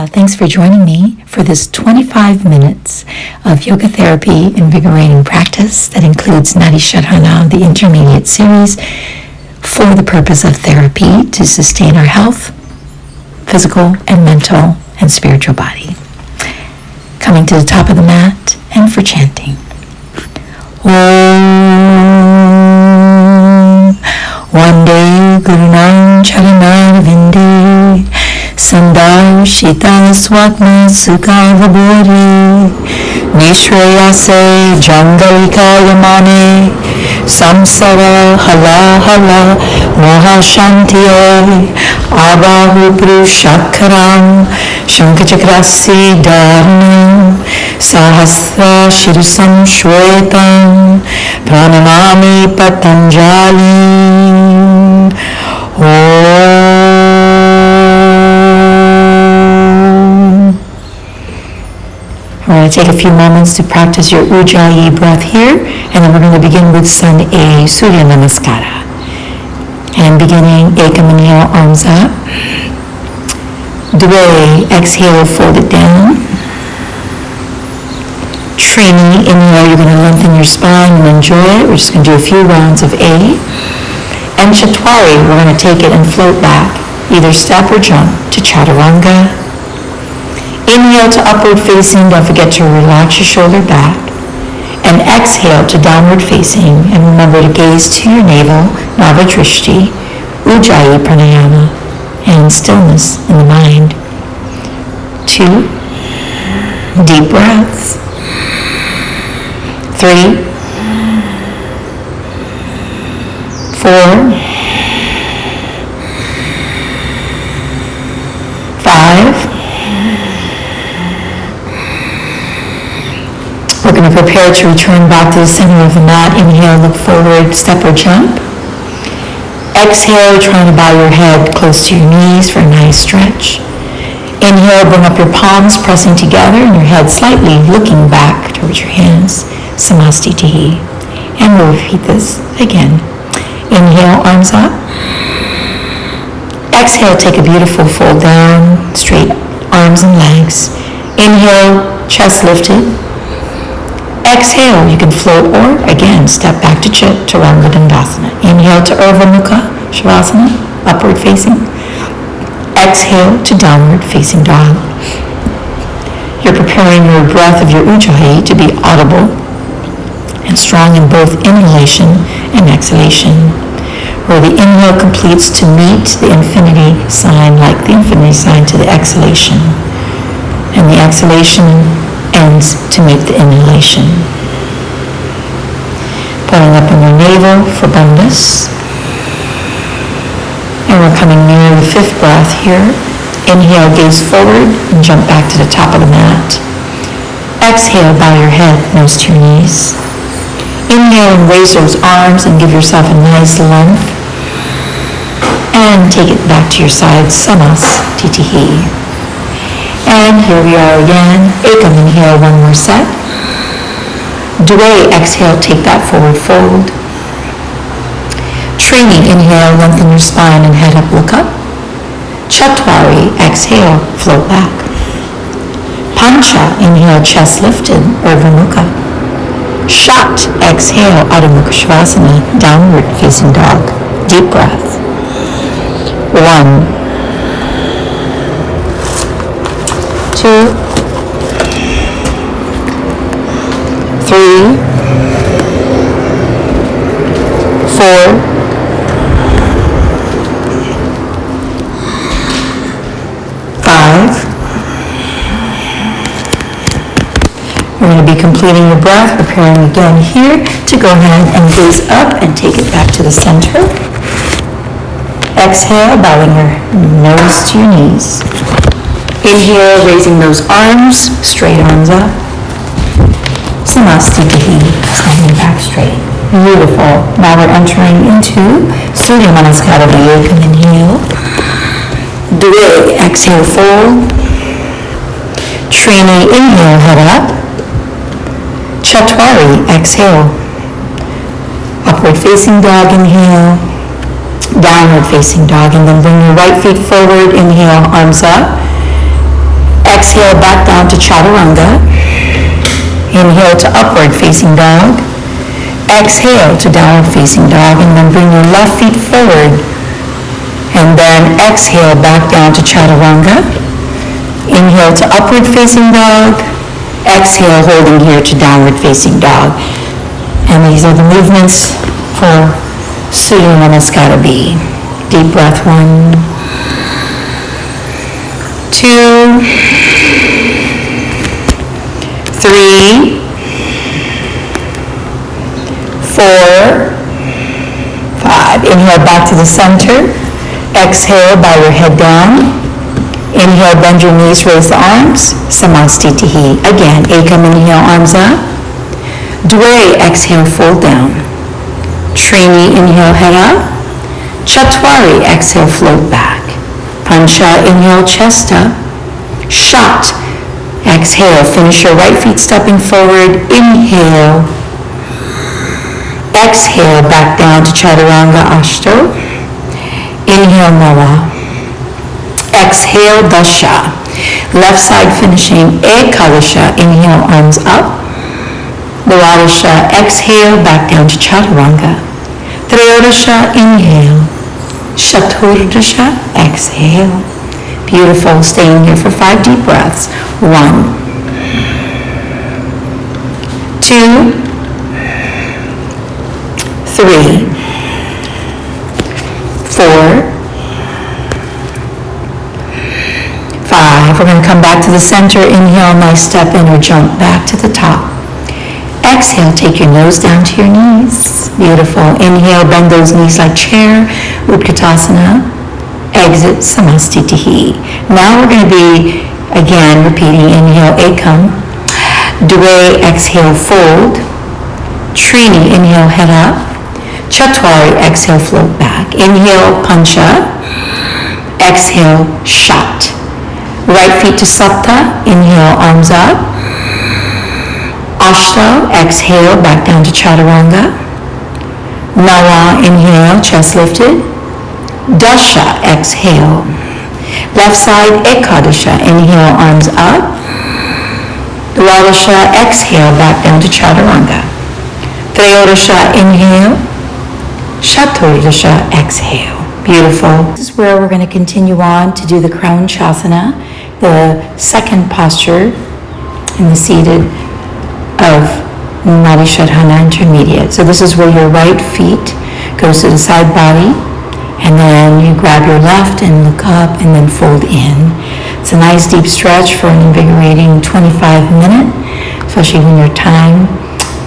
Thanks for joining me for this 25 minutes of yoga therapy invigorating practice that includes Nadi Shodhana, the intermediate series, for the purpose of therapy to sustain our health, physical and mental and spiritual body. Coming to the top of the mat and for chanting. Om Vande Gurunam Charanam Vinde Sandar Shita Swatma Sukhavabori Nishrayase Jangalika Yamane Samsara Hala Hala Mohashantiye Abahu Purushakaram Shankachakrasi Dharnam Sahasra Shirsam Shwetam Pranamami Patanjali We're going to take a few moments to practice your Ujjayi breath here, and then we're going to begin with Sun A, Surya Namaskara. And beginning, Ekam, inhale, arms up. Dve, exhale, fold it down. Trini, inhale, you're going to lengthen your spine and enjoy it. We're just going to do a few rounds of A. And Chatwari, we're going to take it and float back, either step or jump, to Chaturanga. Inhale to upward facing, don't forget to relax your shoulder back. And exhale to downward facing, and remember to gaze to your navel, Navadrishti, Ujjayi Pranayama, and stillness in the mind. 2, deep breaths. 3, 4, 5. We're going to prepare to return back to the center of the mat. Inhale, look forward, step or jump. Exhale, trying to bow your head close to your knees for a nice stretch. Inhale, bring up your palms, pressing together, and your head slightly looking back towards your hands. Samastitihi. And we'll repeat this again. Inhale, arms up. Exhale, take a beautiful fold down, straight arms and legs. Inhale, chest lifted. Exhale, you can float or, again, step back to Chaturanga Dandasana. Inhale to Urdhva Mukha Shavasana, upward facing. Exhale to downward facing dog. You're preparing your breath of your Ujjayi to be audible and strong in both inhalation and exhalation, where the inhale completes to meet the infinity sign like the infinity sign to the exhalation, and the exhalation ends to meet the inhalation. Pulling up on your navel for Bandhas. And we're coming near the 5th breath here. Inhale, gaze forward and jump back to the top of the mat. Exhale, bow your head, nose to your knees. Inhale and raise those arms and give yourself a nice length. And take it back to your side, Samastitihi. And here we are again. Ekam, inhale, one more set. Dve, exhale, take that forward fold. Trini, inhale, lengthen your spine and head up, look up. Chatwari, exhale, float back. Pancha, inhale, chest lifted, Urdhva Mukha. Shat, exhale, Adho Mukha Shavasana, downward facing dog. Deep breath. 1, 2, 3, 4, 5. You're going to be completing your breath, preparing again here to go ahead and gaze up and take it back to the center. Exhale, bowing your nose to your knees. Inhale, raising those arms, straight arms up. Samastitihi, coming back straight. Beautiful. Now we're entering into Surya Namaskara. Ekam, inhale. Dve, exhale, fold. Trini, inhale, head up. Chatwari, exhale. Upward facing dog, inhale. Downward facing dog, and then bring your right feet forward. Inhale, arms up. Exhale back down to chaturanga. Inhale to upward facing dog. Exhale to downward facing dog, and then bring your left feet forward. And then exhale back down to chaturanga. Inhale to upward facing dog. Exhale, holding here to downward facing dog. And these are the movements for Surya Namaskara B. Deep breath, 1, 2, 3, 4, 5. Inhale back to the center. Exhale, bow your head down. Inhale, bend your knees, raise the arms. Samastitihi. Again, Ekam, inhale, arms up. Dve, exhale, fold down. Trini, inhale, head up. Chatwari, exhale, float back. Pancha, inhale, chest up. Shat, exhale, finish your right feet stepping forward. Inhale. Exhale, back down to Chaturanga Ashto. Inhale, Nava. Exhale, Dasha. Left side finishing Ekadasha. Inhale, arms up. Dvadasha, exhale, back down to Chaturanga. Triyodasha, inhale. Chaturdasha, exhale. Beautiful. Staying here for 5 deep breaths. 1, 2, 3, 4, 5. We're going to come back to the center. Inhale, nice step in or jump back to the top. Exhale, take your nose down to your knees. Beautiful. Inhale, bend those knees like chair. Utkatasana. Exit, Samastitihi. Now we're going to be, again, repeating. Inhale, Ekam. Dve, exhale, fold. Trini, inhale, head up. Chatwari, exhale, float back. Inhale, Pancha. Exhale, Shat. Right feet to Sapta. Inhale, arms up. Ashta, exhale, back down to Chaturanga. Nava, inhale, chest lifted. Dasha, exhale. Left side, Ekadasha. Inhale, arms up. Dvadasha, exhale, back down to Chaturanga. Triyodasha, inhale. Chaturdasha, exhale. Beautiful. This is where we're going to continue on to do the Crown Chasana, the second posture in the seated of Nadi Shodhana Intermediate. So this is where your right feet goes to the side body, and then you grab your left and look up and then fold in. It's a nice deep stretch for an invigorating 25-minute, especially when your time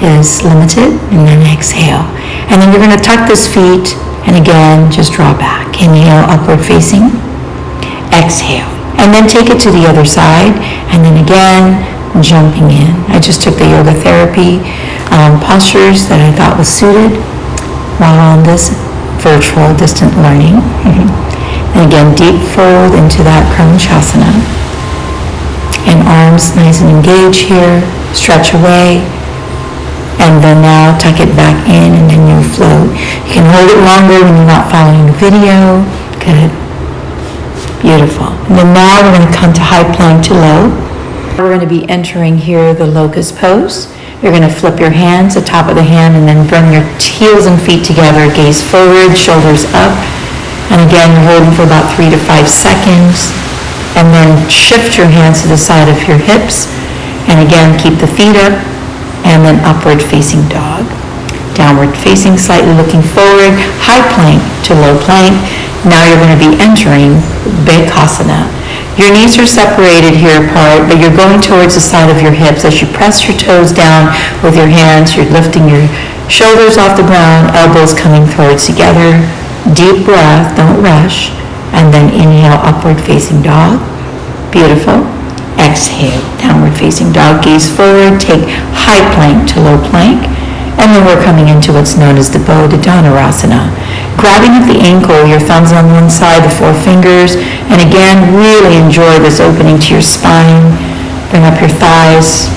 is limited. And then exhale. And then you're going to tuck those feet and again just draw back. Inhale, upward facing. Exhale. And then take it to the other side, and then again jumping in. I just took the yoga therapy postures that I thought was suited while on this virtual distant learning. And again, deep fold into that Crown Chasana. And arms nice and engaged here. Stretch away. And then now tuck it back in, and then you'll float. You can hold it longer when you're not following the video. Good. Beautiful. And then now we're going to come to high plank to low. We're going to be entering here the locust pose. You're going to flip your hands, the top of the hand, and then bring your heels and feet together. Gaze forward, shoulders up. And again, you're holding for about 3 to 5 seconds. And then shift your hands to the side of your hips. And again, keep the feet up. And then upward facing dog. Downward facing, slightly looking forward. High plank to low plank. Now you're going to be entering Bekasana. Your knees are separated here apart, but you're going towards the side of your hips. As you press your toes down with your hands, you're lifting your shoulders off the ground, elbows coming towards together. Deep breath, don't rush. And then inhale, upward facing dog. Beautiful. Exhale, downward facing dog. Gaze forward, take high plank to low plank. And then we're coming into what's known as the Bodhi Dhanurasana. Grabbing at the ankle, your thumbs on one side, the 4 fingers, and again, really enjoy this opening to your spine. Bring up your thighs,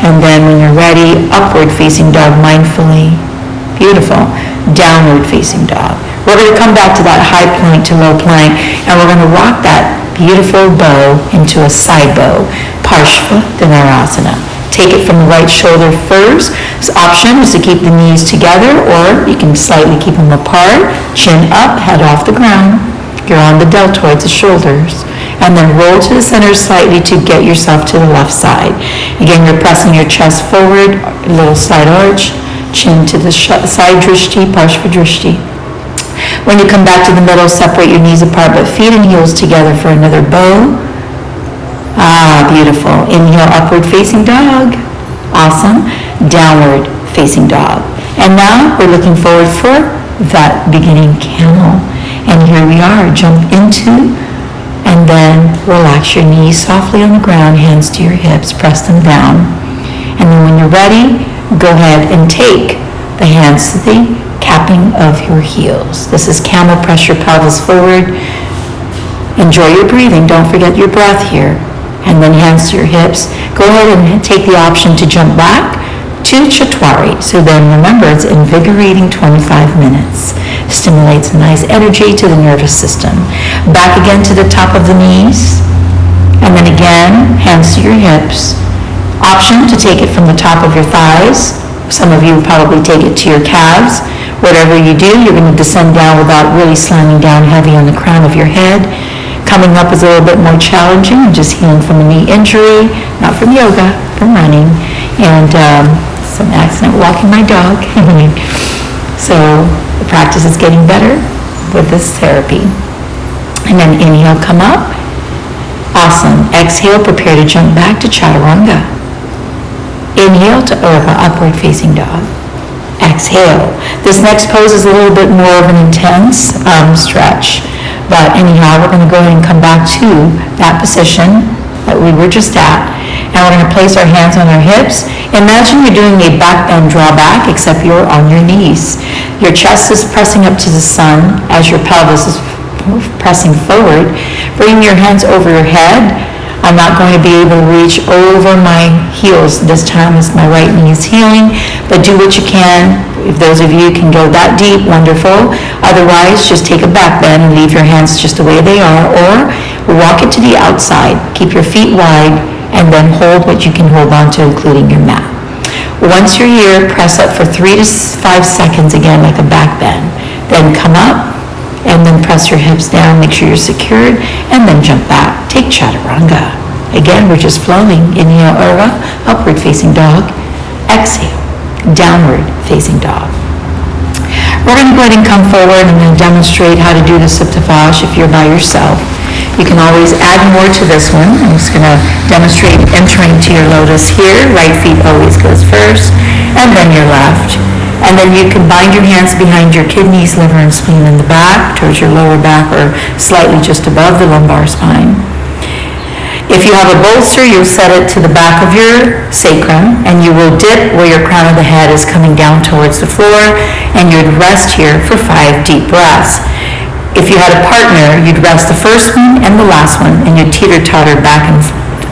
and then when you're ready, upward facing dog mindfully. Beautiful. Downward facing dog. We're going to come back to that high plank to low plank, and we're going to rock that beautiful bow into a side bow, Parshva Dhanurasana. Take it from the right shoulder first. This option is to keep the knees together, or you can slightly keep them apart, chin up, head off the ground. You're on the deltoids, the shoulders. And then roll to the center slightly to get yourself to the left side. Again, you're pressing your chest forward, a little side arch, chin to the side drishti, Parshva drishti. When you come back to the middle, separate your knees apart, but feet and heels together for another bow. Beautiful. Inhale, upward facing dog. Awesome. Downward facing dog. And now we're looking forward for that beginning camel. And here we are. Jump into, and then relax your knees softly on the ground, hands to your hips, press them down. And then when you're ready, go ahead and take the hands to the capping of your heels. This is camel. Press your pelvis forward. Enjoy your breathing. Don't forget your breath here. And then hands to your hips. Go ahead and take the option to jump back to Chatwari. So then remember, it's invigorating 25 minutes. Stimulates a nice energy to the nervous system. Back again to the top of the knees. And then again, hands to your hips. Option to take it from the top of your thighs. Some of you probably take it to your calves. Whatever you do, you're going to descend down without really slamming down heavy on the crown of your head. Coming up is a little bit more challenging. I'm just healing from a knee injury, not from yoga, from running, and some accident walking my dog. So the practice is getting better with this therapy. And then inhale, come up. Awesome. Exhale, prepare to jump back to Chaturanga. Inhale to Urdhva, upward facing dog. Exhale. This next pose is a little bit more of an intense stretch. But anyhow, we're going to go ahead and come back to that position that we were just at. And we're going to place our hands on our hips. Imagine you're doing a back bend draw back, except you're on your knees. Your chest is pressing up to the sun as your pelvis is pressing forward. Bring your hands over your head. I'm not going to be able to reach over my heels this time as my right knee is healing, but do what you can. If those of you can go that deep, wonderful. Otherwise, just take a back bend and leave your hands just the way they are, or walk it to the outside. Keep your feet wide, and then hold what you can hold on to, including your mat. Once you're here, press up for 3 to 5 seconds, again, like a back bend. Then come up, and then press your hips down, make sure you're secured, and then jump back. Take Chaturanga. Again, we're just flowing. Inhale, Urdhva, upward facing dog. Exhale, downward facing dog. We're going to go ahead and come forward. I'm going to demonstrate how to do the Supta Vash if you're by yourself. You can always add more to this one. I'm just going to demonstrate entering to your lotus here. Right feet always goes first, and then your left. And then you can bind your hands behind your kidneys, liver, and spleen in the back, towards your lower back, or slightly just above the lumbar spine. If you have a bolster, you'll set it to the back of your sacrum, and you will dip where your crown of the head is coming down towards the floor, and you'd rest here for 5 deep breaths. If you had a partner, you'd rest the first one and the last one, and you'd teeter-totter back and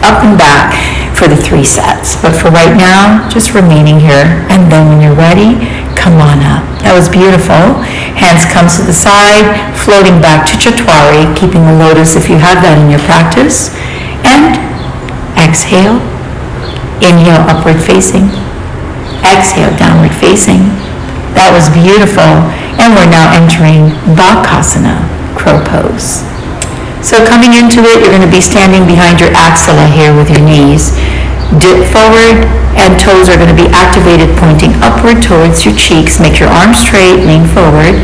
up and back for the 3 sets. But for right now, just remaining here, and then when you're ready, come on up. That was beautiful. Hands come to the side, floating back to Chatwari, keeping the lotus if you have that in your practice. And exhale, inhale, upward facing. Exhale, downward facing. That was beautiful. And we're now entering Bakasana, crow pose. So coming into it, you're going to be standing behind your axilla here with your knees. Dip forward, and toes are going to be activated, pointing upward towards your cheeks. Make your arms straight, lean forward,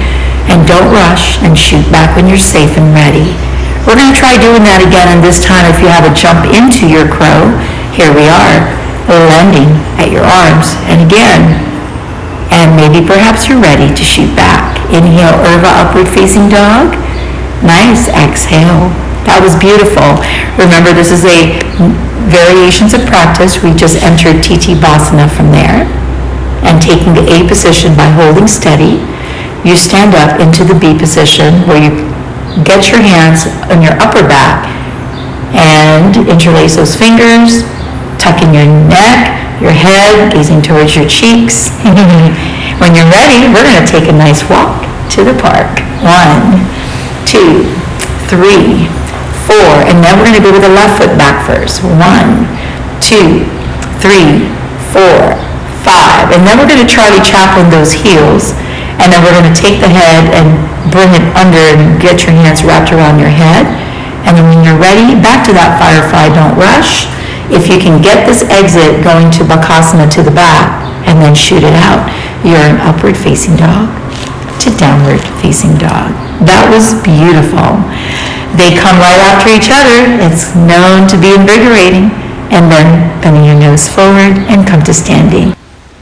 and don't rush, and shoot back when you're safe and ready. We're going to try doing that again, and this time if you have a jump into your crow, here we are, landing at your arms, and again, and maybe perhaps you're ready to shoot back. Inhale, Urdhva, upward facing dog. Nice, exhale. That was beautiful. Remember, this is a variations of practice. We just entered TT Basana from there, and taking the A position by holding steady, you stand up into the B position where you get your hands on your upper back and interlace those fingers, tuck in your neck, your head, gazing towards your cheeks. When you're ready, we're going to take a nice walk to the park. 1, 2, 3, 4, 4, and then we're going to go with the left foot back first. 1, 2, 3, 4, 5, and then we're going to Charlie Chaplin those heels, and then we're going to take the head and bring it under and get your hands wrapped around your head, and then when you're ready, back to that firefly, don't rush. If you can get this exit going to Bakasana to the back, and then shoot it out, you're an upward facing dog to downward facing dog. That was beautiful. They come right after each other. It's known to be invigorating. And then bending your nose forward and come to standing.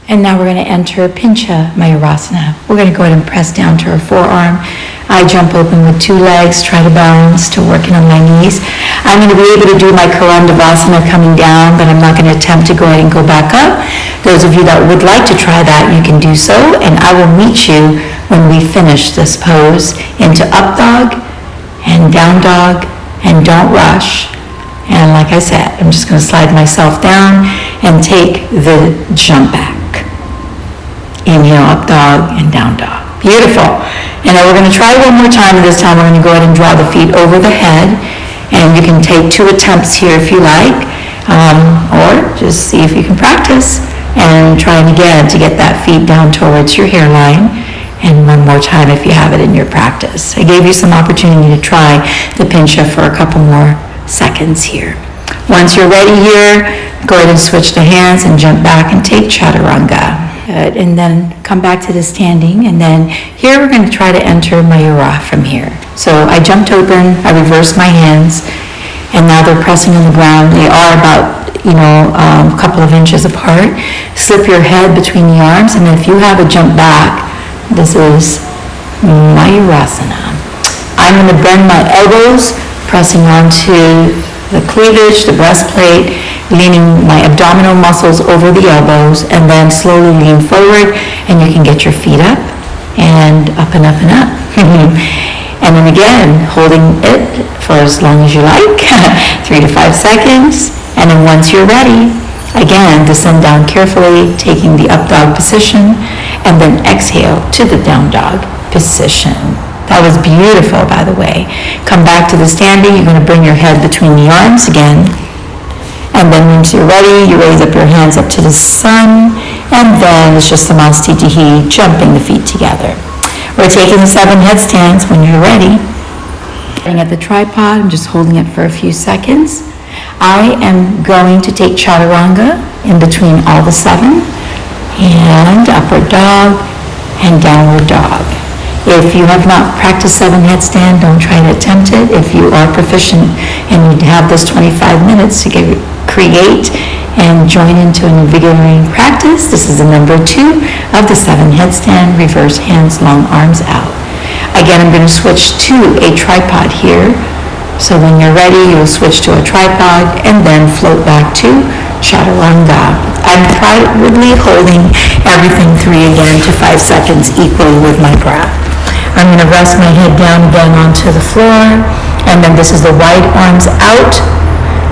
And now we're going to enter Pincha Mayurasana. We're going to go ahead and press down to our forearm. I jump open with 2 legs, try to balance, still working on my knees. I'm going to be able to do my Karandavasana coming down, but I'm not going to attempt to go ahead and go back up. Those of you that would like to try that, you can do so, and I will meet you when we finish this pose into up dog and down dog, and don't rush. And like I said, I'm just going to slide myself down and take the jump back. Inhale, up dog and down dog. Beautiful. And then we're going to try one more time. This time we're going to go ahead and draw the feet over the head. And you can take 2 attempts here if you like. Or just see if you can practice. And trying again to get that feet down towards your hairline. And one more time if you have it in your practice. I gave you some opportunity to try the Pincha for a couple more seconds here. Once you're ready here, go ahead and switch the hands and jump back and take Chaturanga. Good. And then come back to the standing, and then here we're going to try to enter Mayura from here. So I jumped open, I reversed my hands, and now they're pressing on the ground. They are about, a couple of inches apart. Slip your head between the arms, and then if you have a jump back, this is Mayurasana. I'm going to bend my elbows, pressing onto the cleavage, the breastplate, leaning my abdominal muscles over the elbows, and then slowly lean forward, and you can get your feet up, and up and up and up. And then again, holding it for as long as you like, 3 to 5 seconds, and then once you're ready, again, descend down carefully, taking the up dog position, and then exhale to the down dog position. That was beautiful, by the way. Come back to the standing. You're going to bring your head between the arms again. And then once you're ready, you raise up your hands up to the sun. And then it's just Samastitihi, jumping the feet together. We're taking the 7 headstands when you're ready. At the tripod, I'm just holding it for a few seconds. I am going to take Chaturanga in between all the 7. And upward dog and downward dog. If you have not practiced 7 headstand, don't try to attempt it. If you are proficient and you have this 25 minutes to create and join into an invigorating practice, this is the number 2 of the 7 headstand, reverse hands, long arms out. Again, I'm going to switch to a tripod here. So when you're ready, you'll switch to a tripod and then float back to Chaturanga. I'm probably holding everything 3 again to 5 seconds equally with my breath. I'm going to rest my head down again onto the floor, and then this is the wide arms out,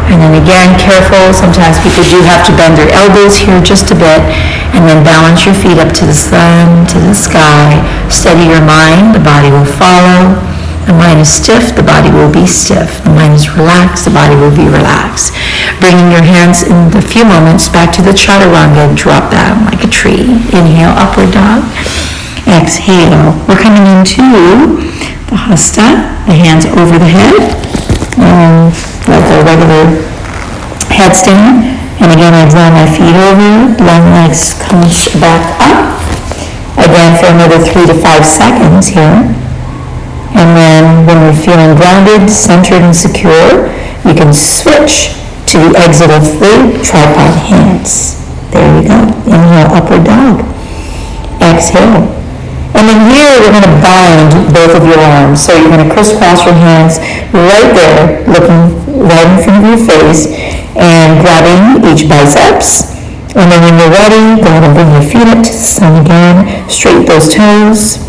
and then again, careful, sometimes people do have to bend their elbows here just a bit, and then balance your feet up to the sun, to the sky, steady your mind, the body will follow. The mind is stiff, the body will be stiff. The mind is relaxed, the body will be relaxed. Bringing your hands in a few moments back to the Chaturanga, drop down like a tree. Inhale, upward dog. Exhale. We're coming into the Hasta, the hands over the head, like a regular headstand. And again, I draw my feet over, long legs come back up. Again, for another 3 to 5 seconds here. And then when we're feeling grounded, centered, and secure, you can switch to the exit of the tripod hands. There we go. Inhale, upward dog. Exhale. And then here we're going to bind both of your arms. So you're going to crisscross your hands right there, looking right in front of your face, and grabbing each biceps. And then when you're ready, go ahead and bring your feet up to the sun again. Straighten those toes.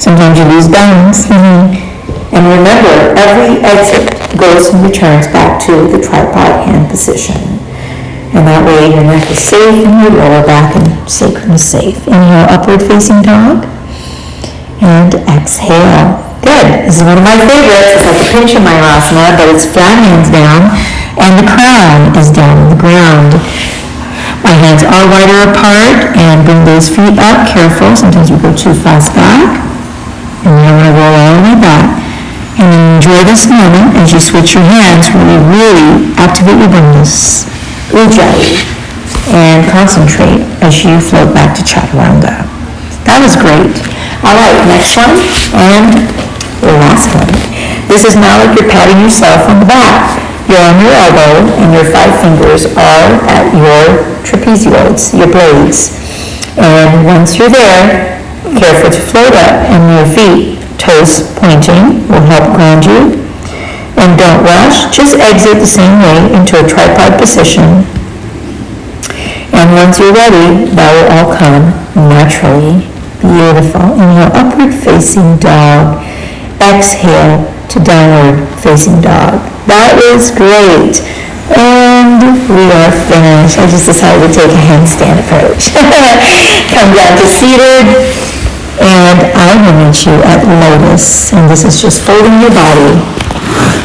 Sometimes you lose balance. And remember, every exit goes and returns back to the tripod hand position. And that way your neck is safe and your lower back and sacrum is safe. Inhale, upward facing dog. And exhale. Good. good. This is one of my favorites. It's like a pinch in Mayurasana, but it's flat hands down, and the crown is down on the ground. My hands are wider apart, and bring those feet up, careful. Sometimes we go too fast back, and then I'm going to roll all the way back. And then enjoy this moment as you switch your hands, really activate your bonus, ujjayi, and concentrate as you float back to chaturanga. That was great. All right, next one, and the last one. This is now like you're patting yourself on the back. You're on your elbow, and your 5 fingers are at your trapezoids, your blades. And once you're there, careful to float up, and your feet, toes pointing, will help ground you. And don't rush, just exit the same way into a tripod position. And once you're ready, that will all come naturally. Beautiful. Inhale, upward facing dog. Exhale to downward facing dog. That was great. And we are finished. I just decided to take a handstand approach. Come down to seated. And I will meet you at lotus. And this is just folding your body.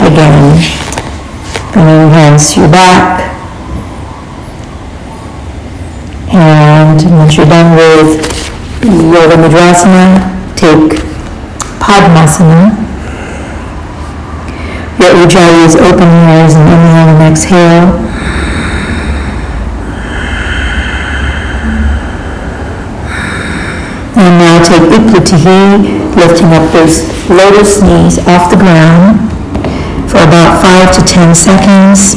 Again, bringing your hands to your back. And once you're done with Yoga Mudrasana, take Padmasana. Your ujjayi is open ears and inhale and exhale. And now take Uplatihi, lifting up those lotus knees off the ground for about 5 to 10 seconds.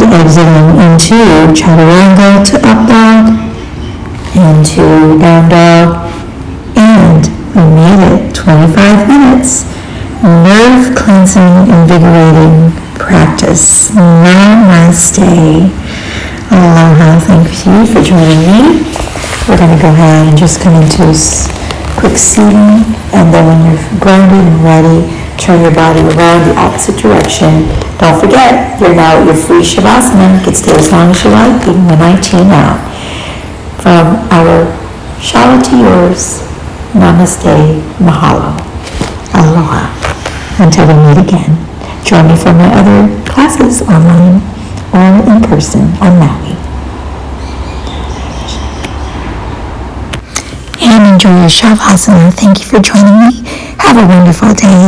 Exiting into chaturanga to up dog, into down dog, and we made it 25 minutes. Nerve cleansing, invigorating practice. Namaste. Aloha. Thank you for joining me. We're going to go ahead and just come into quick seating, and then when you're grounded and ready, turn your body around the opposite direction. Don't forget, you're now at your free Shavasana. You can stay as long as you like, even when I tune out. From our Shala to yours, Namaste, Mahalo, Aloha. Until we meet again, join me for my other classes online or in person on Maui. And enjoy your Shavasana. Thank you for joining me. Have a wonderful day.